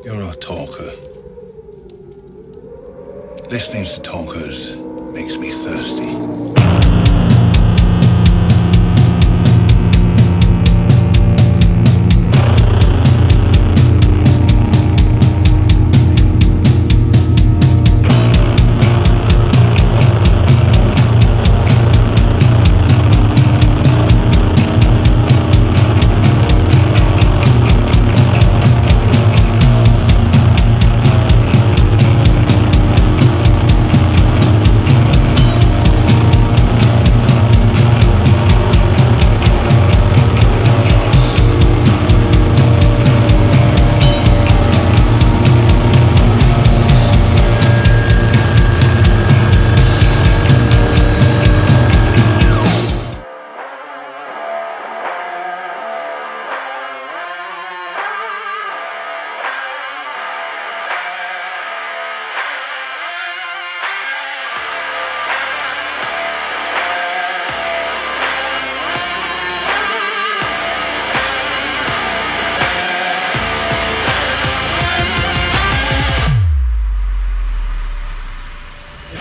You're a talker. Listening to talkers makes me thirsty.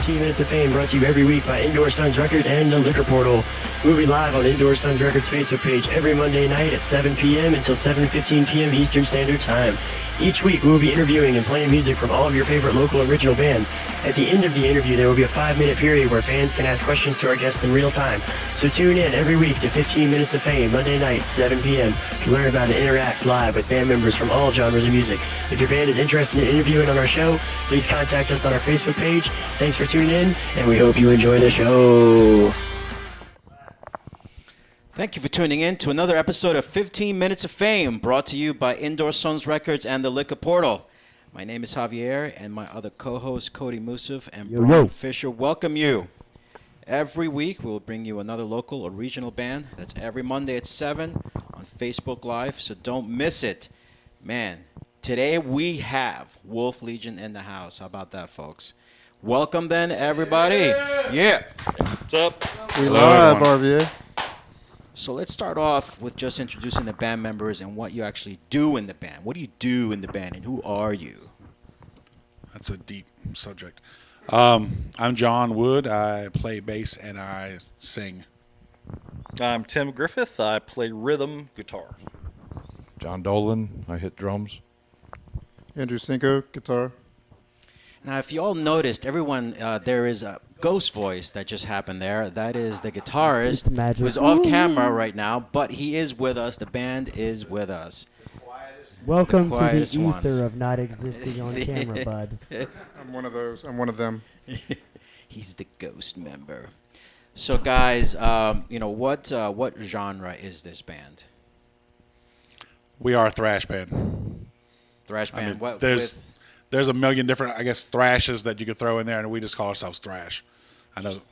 Minutes of Fame brought to you every week by Indoor Suns Record and the Liquor Portal. We'll be live on Indoor Suns Records Facebook page every Monday night at 7 p.m. until 7:15 p.m. Eastern Standard Time. Each week, we will be interviewing and playing music from all of your favorite local original bands. At the end of the interview, there will be a 5-minute period where fans can ask questions to our guests in real time. So tune in every week to 15 Minutes of Fame, Monday nights, 7 p.m. to learn about and interact live with band members from all genres of music. If your band is interested in interviewing on our show, please contact us on our Facebook page. Thanks for tuning in, and we hope you enjoy the show. Thank you for tuning in to another episode of 15 Minutes of Fame, brought to you by Indoor Suns Records and the Liquor Portal. My name is Javier, and my other co-hosts, Cody Musuf and Brian Fisher, welcome you. Every week, we'll bring you another local or regional band. That's every Monday at 7 on Facebook Live, so don't miss it. Man, today we have Wolf Legion in the house. How about that, folks? Welcome, then, everybody. Yeah. What's up? We live, RVA. So let's start off with just introducing the band members and what you actually do in the band. What do you do in the band, and who are you? That's a deep subject. I'm John Wood. I play bass and I sing. I'm Tim Griffith. I play rhythm guitar. John Dolan. I hit drums. Andrew Cinco, guitar. Now, if you all noticed, everyone, there is a ghost voice that just happened there. That is the guitarist who's off camera right now, but he is with us. The band is with us. Welcome to the quietest ether ones. of not existing on camera, bud. I'm one of those. I'm one of them. He's the ghost member. So, guys, what genre is this band? We are a thrash band. Thrash band. I mean, What? there's a million different, I guess, thrashes that you could throw in there, and we just call ourselves thrash. I know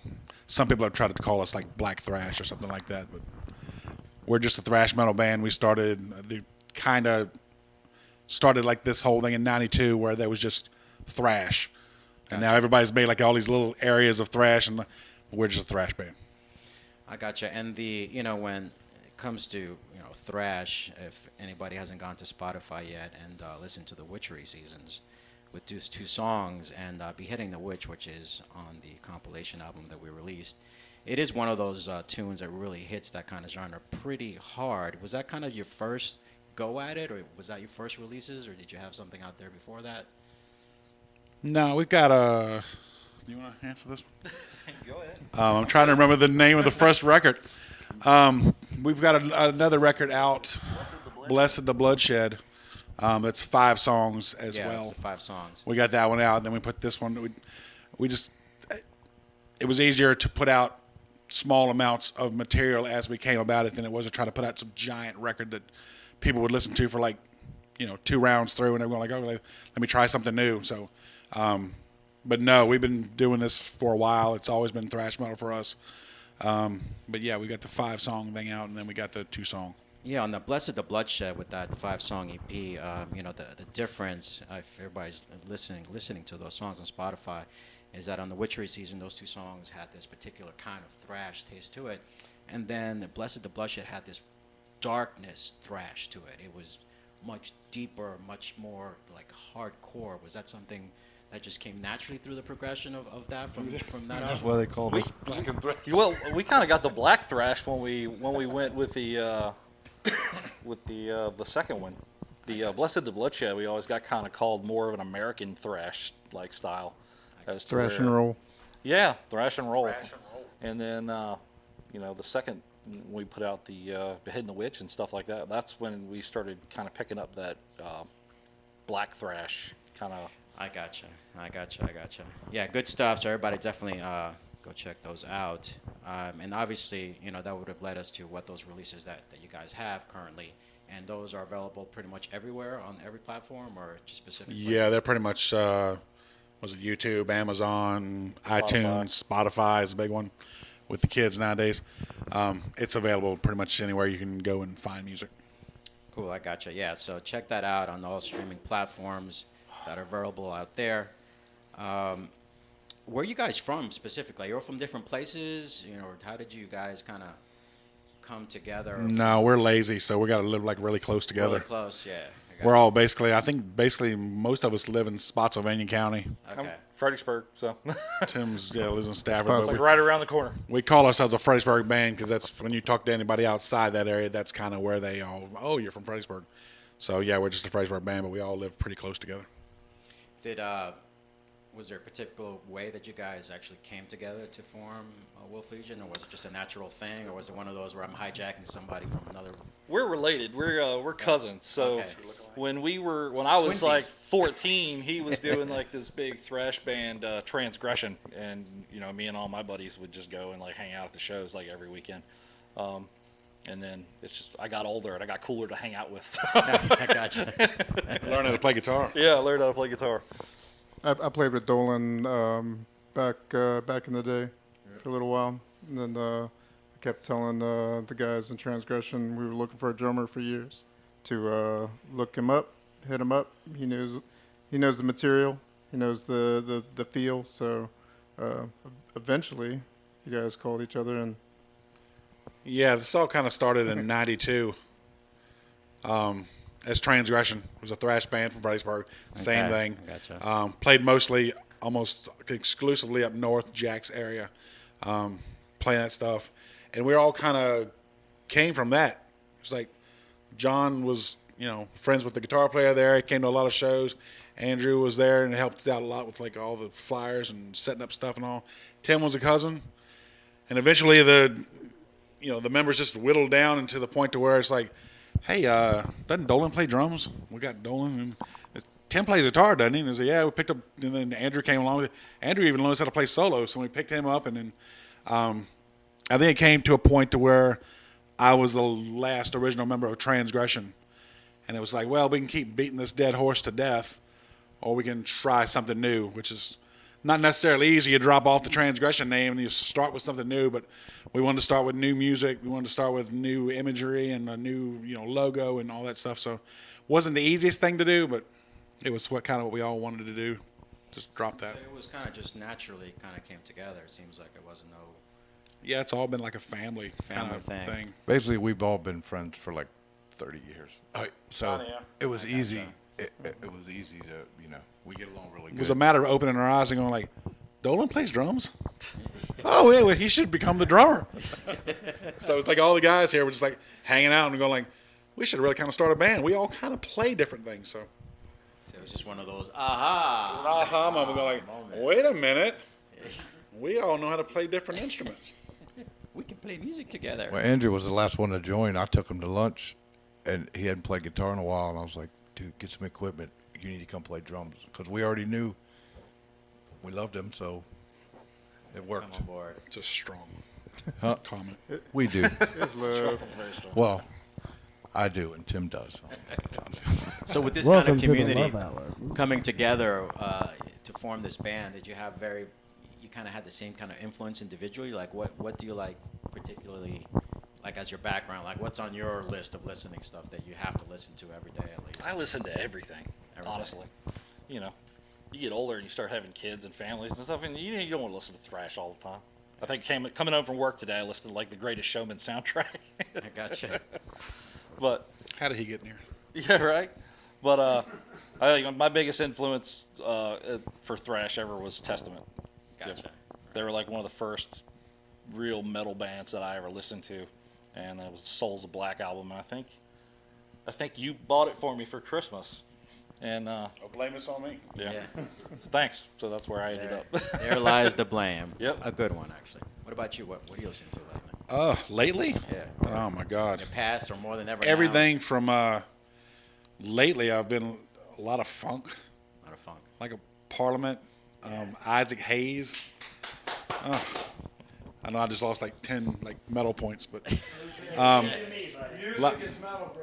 some people have tried to call us like black thrash or something like that, but we're just a thrash metal band. We kind of started like this whole thing in '92 where there was just thrash, and now everybody's made like all these little areas of thrash, and we're just a thrash band. I gotcha. And when it comes to thrash, if anybody hasn't gone to Spotify yet and listened to the Witchery Seasons with those two songs and Beheading the Witch, which is on the compilation album that we released, it is one of those tunes that really hits that kind of genre pretty hard. Was that kind of your first go at it, or was that your first releases, or did you have something out there before that? No, we've got a. Do you want to answer this one? Go ahead. I'm trying to remember the name of the first record. We've got another record out, Blessed the Bloodshed. That's 5 songs as Yeah, well. it's the 5 songs. We got that one out, and then we put this one. We just, it was easier to put out small amounts of material as we came about it than it was to try to put out some giant record that people would listen to for 2 rounds through, and everyone let me try something new. So, but no, we've been doing this for a while. It's always been thrash metal for us. But yeah, we got the 5-song thing out, and then we got the 2-song. Yeah, on the Blessed the Bloodshed with that 5-song EP, the difference, if everybody's listening to those songs on Spotify, is that on the Witchery Season, those 2 songs had this particular kind of thrash taste to it. And then the Blessed the Bloodshed had this darkness thrash to it. It was much deeper, much more like hardcore? Was that something that just came naturally through the progression of that from that That's album? why they called us Black and Thrash. Well, we kind of got the black thrash when we went with the second one, the Blessed the Bloodshed. We always got kind of called more of an American thrash like style, as to Thrash where- and roll. Yeah, thrash and roll. And then the second we put out the Hidden the Witch and stuff like that. That's when we started kind of picking up that black thrash kind of. I gotcha. Yeah, good stuff. So everybody definitely go check those out. And obviously, that would have led us to what those releases that you guys have currently. And those are available pretty much everywhere on every platform, or just specific places? Yeah, they're pretty much, was it YouTube, Amazon, iTunes, Spotify is a big one with the kids nowadays. It's available pretty much anywhere you can go and find music. Cool, I gotcha. Yeah, so check that out on all streaming platforms that are available out there. Where are you guys from specifically? You're from different places, or how did you guys kind of come together? No, we're lazy, so we got to live like really close together. Really close, yeah. I We're gotcha. all basically most of us live in Spotsylvania County. Okay. Fredericksburg, so Tim's lives in Stafford, Spots but like right around the corner. we call ourselves a Fredericksburg band because that's when you talk to anybody outside that area, that's kind of where they all, oh, you're from Fredericksburg. So yeah, we're just a Fredericksburg band, but we all live pretty close together. Was there a particular way that you guys actually came together to form Wolf Legion, or was it just a natural thing, or was it one of those where I'm hijacking somebody from another? We're related. We're cousins. So Okay. when I was Twinsies. like 14, he was doing like this big thrash band Transgression, and me and all my buddies would just go and like hang out at the shows like every weekend. And then it's just I got older and I got cooler to hang out with. So I gotcha. Learn how to play guitar. yeah, I learned how to play guitar. I played with Dolan back in the day for a little while, and then I kept telling the guys in Transgression we were looking for a drummer for years to look him up, hit him up. He knows the material, he knows the feel. So eventually, you guys called each other, and Yeah, this all kind of started in '92. As Transgression, it was a thrash band from Fredericksburg. Same Okay, thing. gotcha. Played mostly, almost exclusively up north, Jack's area, playing that stuff, and we all kind of came from that. It's like John was, friends with the guitar player there. He came to a lot of shows. Andrew was there and helped out a lot with like all the flyers and setting up stuff and all. Tim was a cousin, and eventually the members just whittled down into the point to where it's like, hey, doesn't Dolan play drums? We got Dolan. And Tim plays guitar, doesn't he? And he said, yeah, we picked up, and then Andrew came along with it. Andrew even knows how to play solo, so we picked him up, and then I think it came to a point to where I was the last original member of Transgression. And it was like, well, we can keep beating this dead horse to death, or we can try something new, which is not necessarily easy. You drop off the Transgression name and you start with something new, but we wanted to start with new music. We wanted to start with new imagery and a new, logo and all that stuff. So it wasn't the easiest thing to do, but it was what we all wanted to do. Just drop that. So it was kind of just naturally kind of came together. It seems like it wasn't no. Yeah, it's all been like a family kind Family of thing. thing. Basically, we've all been friends for like 30 years. So yeah. it was easy. It was easy to, we get along really It good. was a matter of opening our eyes and going like, Dolan plays drums? Oh, yeah, well, he should become the drummer. So it's like all the guys here were just like hanging out and going like, we should really kind of start a band. We all kind of play different things. So So it was just one of those aha. an aha moment. We're like, moment. wait a minute. We all know how to play different instruments. We can play music together. Well, Andrew was the last one to join. I took him to lunch, and he hadn't played guitar in a while, and I was like, dude, get some equipment. You need to come play drums. Because we already knew we loved him, so it Come worked. on board. It's a strong comment. We do. his love. It's very strong. Well, I do, and Tim does. So with this Welcome kind of to the community Love Hour. coming together to form this band, did you have you kind of had the same kind of influence individually? Like what do you like particularly, like as your background? Like what's on your list of listening stuff that you have to listen to every day at least? I listen to everything, Everything. honestly. You get older and you start having kids and families and stuff, and you don't want to listen to thrash all the time. I think coming home from work today, I listened to like the Greatest Showman soundtrack. I gotcha. But How did he get in here? Yeah, right. But I think my biggest influence for thrash ever was Testament. Gotcha. They were like one of the first real metal bands that I ever listened to, and that was the Souls of Black album. And I think you bought it for me for Christmas, and Oh, blame this on me. yeah. So thanks. So that's where I ended up. There lies the blame. Yep. A good one, actually. What about you? What are you listening to lately? Lately? Yeah. Oh my God. In the past or more than ever now? Everything from lately, I've been a lot of funk, Out of funk. like a Parliament, Isaac Hayes. I know I just lost like 10 metal points, but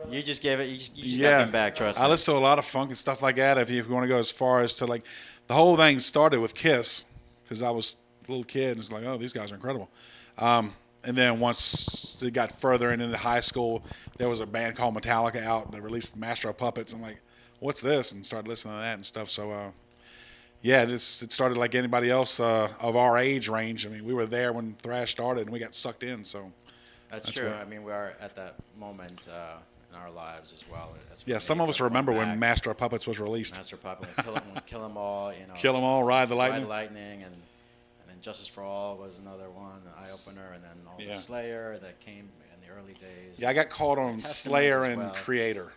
You just gave it. You just yeah, got them back. Trust me. I listen to a lot of funk and stuff like that. If you want to go as far as to like, the whole thing started with Kiss, because I was a little kid and it's like, oh, these guys are incredible. And then once it got further into high school, there was a band called Metallica out and they released Master of Puppets. I'm like, what's this? And started listening to that and stuff. So, yeah, it started like anybody else of our age range. I mean, we were there when thrash started and we got sucked in. So, That's That's true. right. I mean, we are at that moment in our lives as well. That's yeah, when some they of us put remember one when back. Master of Puppets was released. Master Puppet, when Kill 'Em All, you know. Kill 'Em All, Ride the Lightning. Ride the Lightning, and then Justice for All was another one, an eye opener, and then all the Yeah. Slayer that came in the early days. Yeah, I got caught on Testament Slayer as and well. Creator.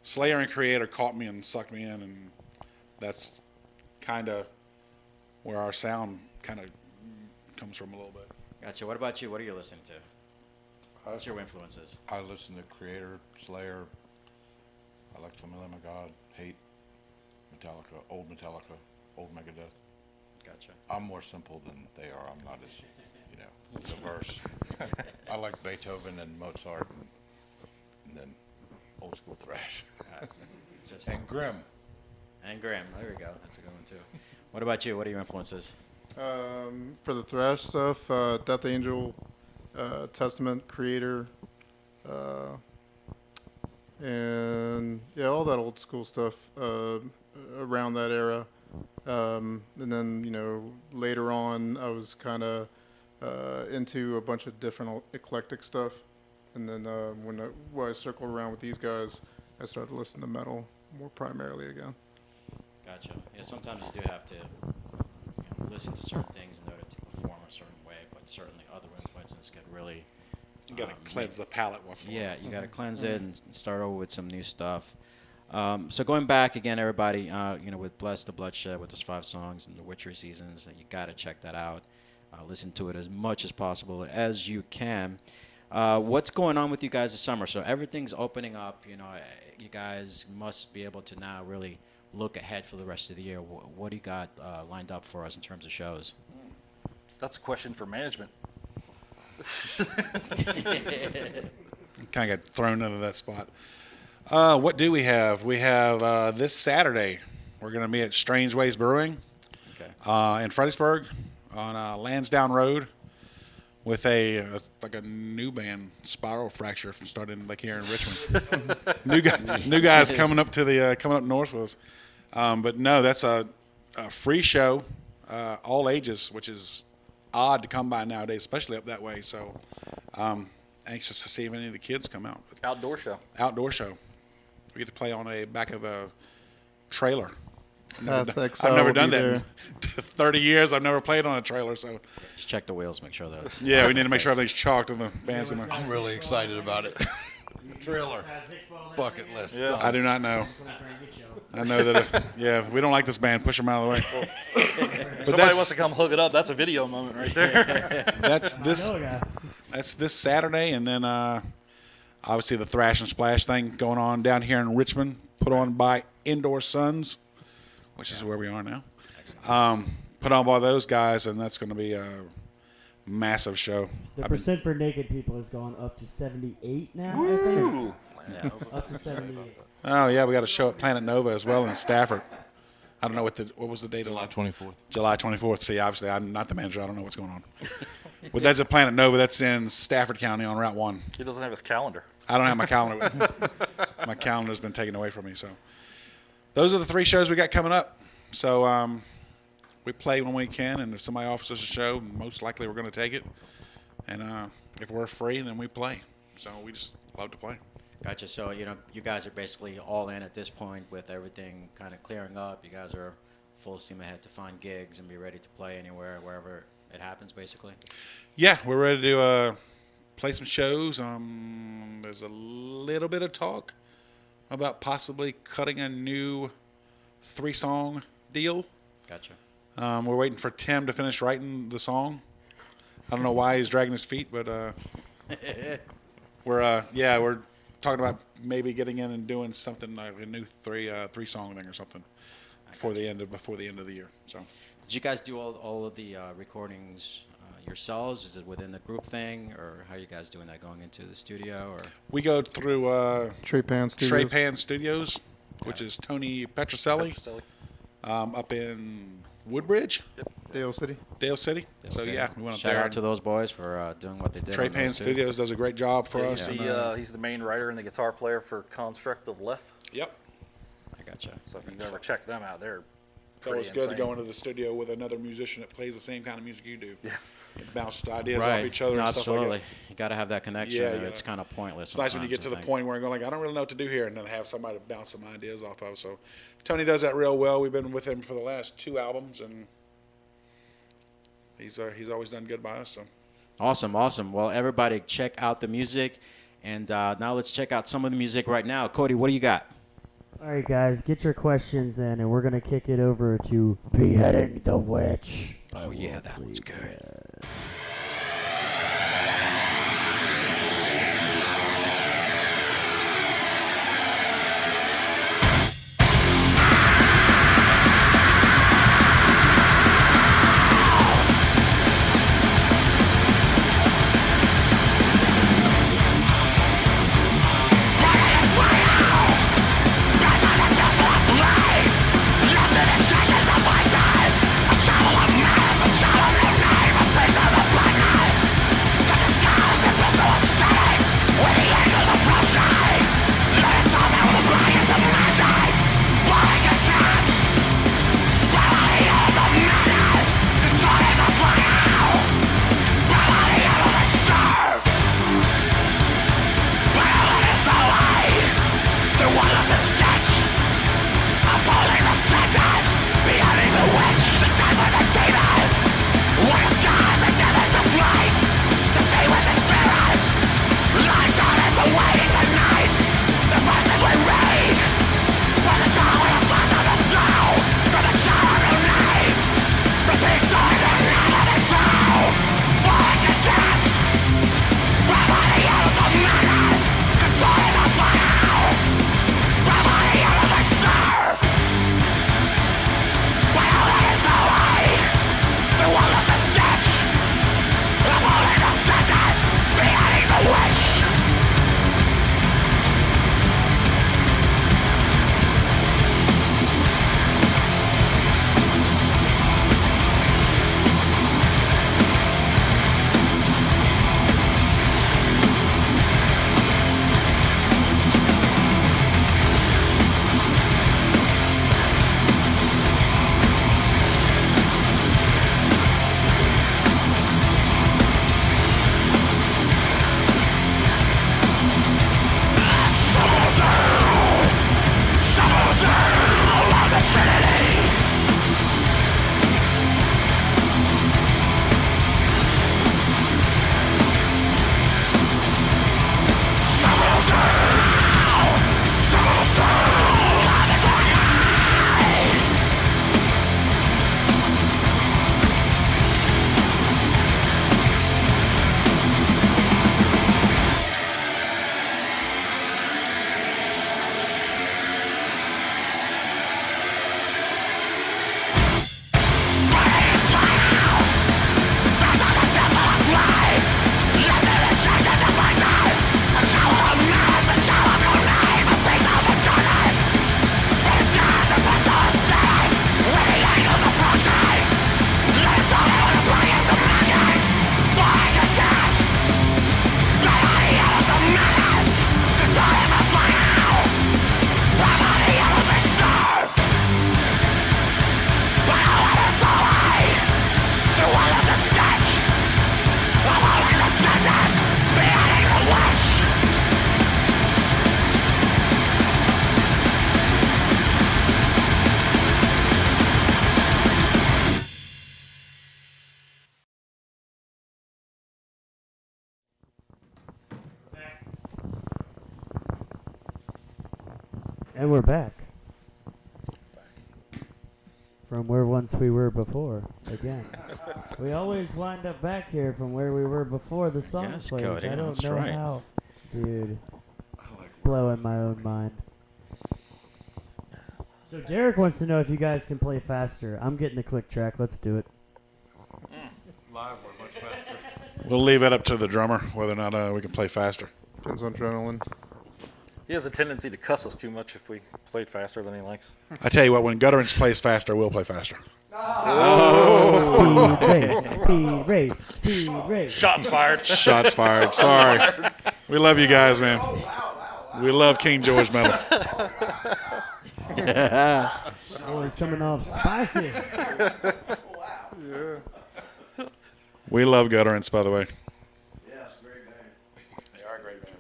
Slayer and Creator caught me and sucked me in, and that's kind of where our sound kind of comes from a little bit. Gotcha. What about you? What are you listening to? What's your influences? I listen to Creator, Slayer. I like Familiar My God, Hate, Metallica, old Megadeth. Gotcha. I'm more simple than they are. I'm not as, diverse. I like Beethoven and Mozart, and then old school thrash. Just And Grimm. and Graham. There we go. That's a good one too. What about you? What are your influences? For the thrash stuff, Death Angel, Testament, Creator, and yeah, all that old school stuff around that era. And then later on, I was kind of into a bunch of different eclectic stuff. And then when I circled around with these guys, I started listening to metal more primarily again. Gotcha. Yeah, sometimes you do have to listen to certain things in order to perform a certain way, but certainly other influences could really. You got to cleanse the palate once in a while. Yeah, you got to cleanse it and start over with some new stuff. So going back again, everybody, with Bless the Bloodshed, with those 5 songs and the Witchery Seasons, you got to check that out. Listen to it as much as possible as you can. What's going on with you guys this summer? So everything's opening up. You guys must be able to now really look ahead for the rest of the year. What do you got lined up for us in terms of shows? That's a question for management. Kind of got thrown into that spot. What do we have? We have this Saturday, we're going to be at Strange Ways Brewing in Fredericksburg on Lansdowne Road with a new band, Spiral Fracture, from starting here in Richmond. new guys coming up north with us. But no, that's a free show, all ages, which is odd to come by nowadays, especially up that way. So anxious to see if any of the kids come out. Outdoor show. Outdoor show. We get to play on the back of a trailer. I've I'll never be done that there. in 30 years. I've never played on a trailer. So Just check the wheels, make sure that. yeah, we need to make sure everything's chalked and the band's in there. I'm really excited about it. Trailer. Bucket list. Yeah. done. I do not know. I know that. We don't like this band. Push them out of the way. But Somebody wants to come hook it up. That's a video moment right there. That's this. That's this Saturday, and then obviously the Thrash and Splash thing going on down here in Richmond, put on by Indoor Suns, which is where we are now. Put on by those guys, and that's going to be a massive show. The percent for naked people has gone up to 78 now, I think. Yeah. Up to 78. Oh yeah, we got a show at Planet Nova as well in Stafford. I don't know what was the date of that? 24th. July 24th. See, obviously I'm not the manager. I don't know what's going on. But that's at Planet Nova. That's in Stafford County on Route 1. He doesn't have his calendar. I don't have my calendar with me. My calendar's been taken away from me. So those are the 3 shows we got coming up. So we play when we can, and if somebody offers us a show, most likely we're going to take it. And if we're free, then we play. So we just love to play. Gotcha. So, you guys are basically all in at this point with everything kind of clearing up. You guys are full steam ahead to find gigs and be ready to play anywhere, wherever it happens, basically. Yeah, we're ready to play some shows. There's a little bit of talk about possibly cutting a new 3-song deal. Gotcha. We're waiting for Tim to finish writing the song. I don't know why he's dragging his feet, but we're talking about maybe getting in and doing something like a new 3-song thing or something before the end of the year. So, Did you guys do all of the recordings yourselves? Is it within the group thing, or how are you guys doing that going into the studio? Or we go through Trepan Studios. Trepan Studios, which is Tony Petroselli, Silly. up in Woodbridge, Dale City. Dale City. Dale So City? yeah, we went up Shout there. out to those boys for doing what they did. on Trepan those two. Studios does a great job for Yeah, us. he's the main writer and the guitar player for Construct of Leth. Yep. I gotcha. So if you've ever checked them out, they're That pretty was good to insane. go into the studio with another musician that plays the same kind of music you do. Yeah. And bounce ideas Right. off each other No, and stuff like absolutely. that. You got to have that connection, Yeah, or you it's gotta- kind of pointless. It's nice when you get sometimes, to I the think. point where you're going like, I don't really know what to do here, and then have somebody to bounce some ideas off of. So Tony does that real well. We've been with him for the last 2 albums, and he's always done good by us. So Awesome, awesome. Well, everybody, check out the music, and now let's check out some of the music right now. Cody, what do you got? All right, guys, get your questions in, and we're gonna kick it over to Beheading the Witch. Oh yeah, that one's good. Of And we're back. From where once we were before, again. We always wind up back here from where we were before the song Yes, plays. Cody, I don't that's know right. how. Dude. Blowing my own mind. So Derek wants to know if you guys can play faster. I'm getting the click track. Let's do it. We'll leave it up to the drummer whether or not we can play faster. Depends on adrenaline. He has a tendency to cuss us too much if we played faster than he likes. I tell you what, when Gutterance plays faster, we'll play faster. Speed race, speed race. Shots fired. Shots fired. Sorry. We love you guys, man. We love King George metal. Oh, it's coming off spicy. We love Gutterance, by the way. Yes, great band. They are a great band.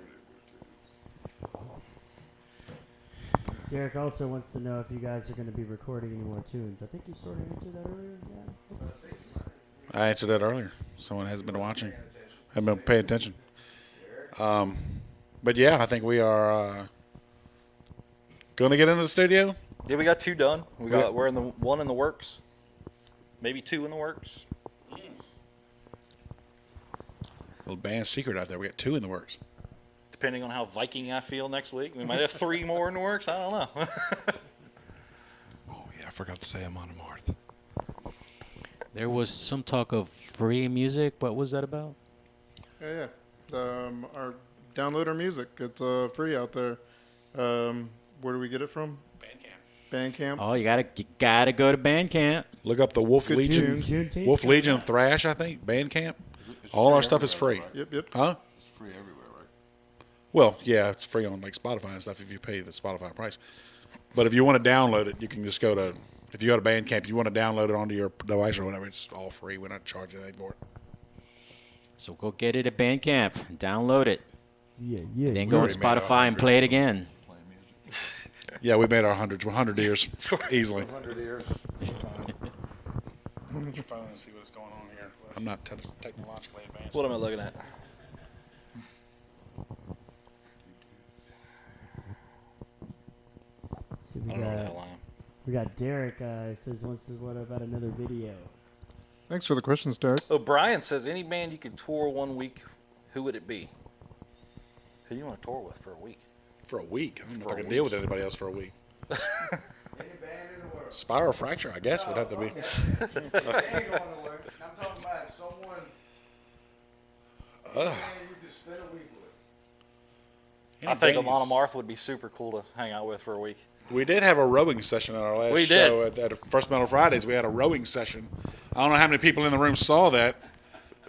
Derek also wants to know if you guys are going to be recording any more tunes. I think you sort of answered that earlier. Yeah. I answered that earlier. Someone hasn't been watching. Haven't been paying attention. But yeah, I think we are going to get into the studio. Yeah, we got 2 done. We're in the 1 in the works. Maybe 2 in the works. Little band secret out there. We got 2 in the works. Depending on how Viking I feel next week, we might have 3 more in the works. I don't know. Oh, yeah, I forgot to say I'm on a Marth. There was some talk of free music. What was that about? Yeah. Our download our music. It's free out there. Where do we get it from? Bandcamp. Oh, you gotta go to Bandcamp. Look up the Wolf Good Legion. Juneteenth. Wolf Legion of Thrash, I think. Bandcamp. All our stuff is free. Yep. Huh? It's free everywhere, right? Well, yeah, it's free on like Spotify and stuff if you pay the Spotify price. But if you want to download it, you can just go to, if you go to Bandcamp, if you want to download it onto your device or whatever, it's all free. We're not charging anything for it. So go get it at Bandcamp. Download it. Yeah. Then go on already made our Spotify and play it again. Playing music. Yeah, we made our 100 years easily. 100 years. Look at your phone and see what's going on here. I'm not technologically advanced. What am I looking at? See, I don't know where the hell I am. we got Derek. Says wants to what about another video? Thanks for the questions, Derek. Oh, Brian says, any band you could tour 1 week, who would it be? Who do you want to tour with for a week? For a week. I don't know For if I a can deal week. with anybody else for a week. Any band in the world. Spiral Fracture, I guess, would have to be. They ain't going nowhere. I'm talking about someone. Any band you could spend a week with. I think Any Amon bands- Amarth would be super cool to hang out with for a week. We did have a rowing session at our last We show at First Metal Fridays. We had a rowing session. I don't know how many people in the room saw that,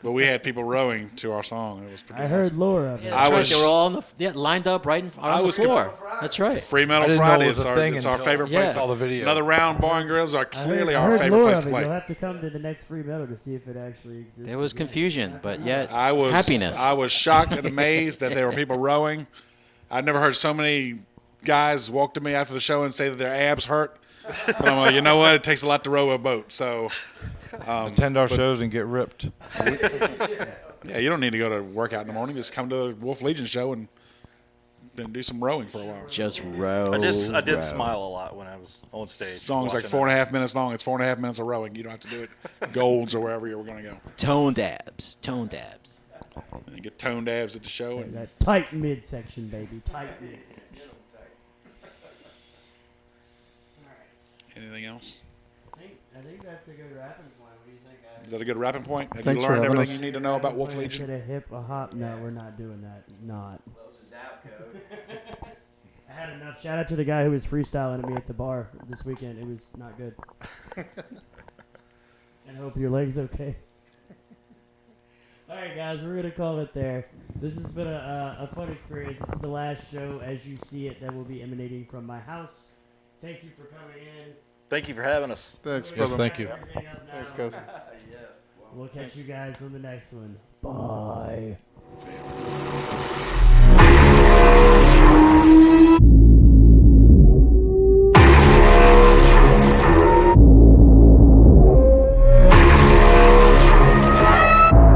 but we had people rowing to our song. It was pretty I heard awesome. Laura. Yeah, I that's right. was- They were all on lined up right on the floor. That's right. Free I Metal didn't know it Fridays was is a our, thing it's our until favorite Yeah. place. I saw the video. Another Round Bar and Grills are I clearly heard our favorite Laura place of to it. play. You'll have to come to the next free metal to see if it actually exists. There was again. confusion, but yet I was happiness. I was shocked and amazed that there were people rowing. I'd never heard so many guys walk to me after the show and say that their abs hurt. But I'm like, you know what? It takes a lot to row a boat. So, Attend our shows and get ripped. yeah, you don't need to go to work out in the morning. Just come to the Wolf Legion show and then do some rowing for a while. just row. I did row. smile a lot when I was on stage. Song's like watching 4.5 minutes long. It's 4.5 minutes of rowing. You don't have to do it Golds or wherever you're going to go. Toned abs. Toned abs. And you get toned abs at the show. And That tight midsection, baby. Tight midsection. anything else? I think that's a good wrapping point. What do you think, guys? Is that a good wrapping point? Have Thanks you for learned having everything us. you need to know about Wolf Wanna Legion? Get a hip, a hop. No, we're not doing that. Not. I had enough. Shout out to the guy who was freestyling at me at the bar this weekend. It was not good. And hope your leg's okay. All right, guys, we're gonna call it there. This has been a fun experience. This is the last show as you see it that will be emanating from my house. Thank you for coming in. Thank you for having us. Thanks, We're brother. gonna thank you. wrap everything up now. Thanks, guys. We'll catch you guys on the next one. Bye.